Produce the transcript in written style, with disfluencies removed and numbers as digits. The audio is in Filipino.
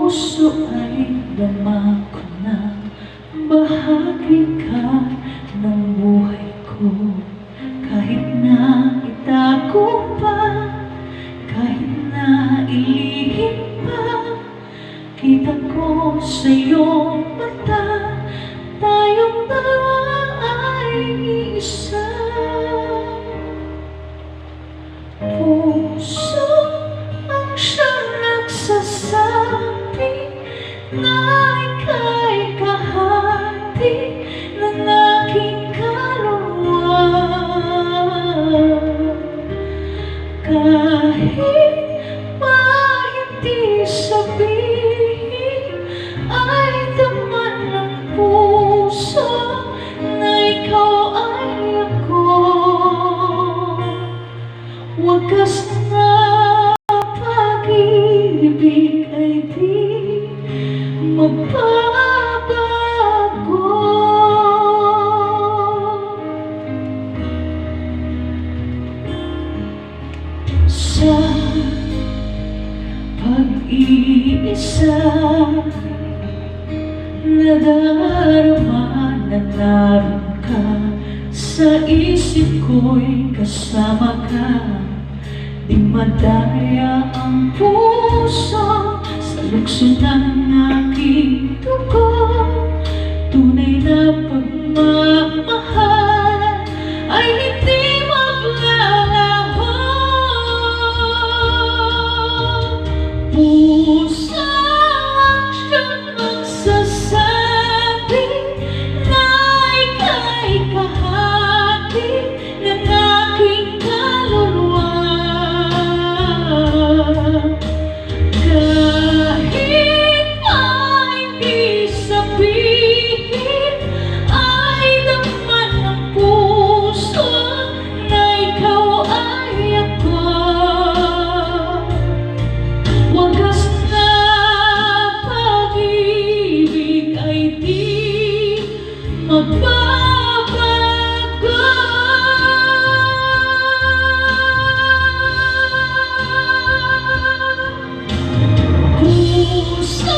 puso ay dama ko na bahagi ka ng buhay ko. Kahit na itago pa, kahit na ilihim pa, kita ko sa iyong mata, tayong dalawa ay isa. Puso ang siyang nagsasabi na ika'y kahati ng aking kaluluwa. Kahit pa hindi sabihin, ay daman ng puso na ikaw ay ako. Wagas na pag-ibig ay di magbabago. Sa pag-iisa, nadarama na naroon ka sa isip ko'y kasama ka. Di madaya ang puso sa lukso ng aking dugo. Tunay na pagmamahal ay hindi maglalaho. Puso ang siyang magsasabi na ika'y kahati ng aking kaluluwa. Kahit pa hindi sabihin, ay daman ng puso na ikaw ay ako. Wagas na pag-ibig ay di magbabago. Puso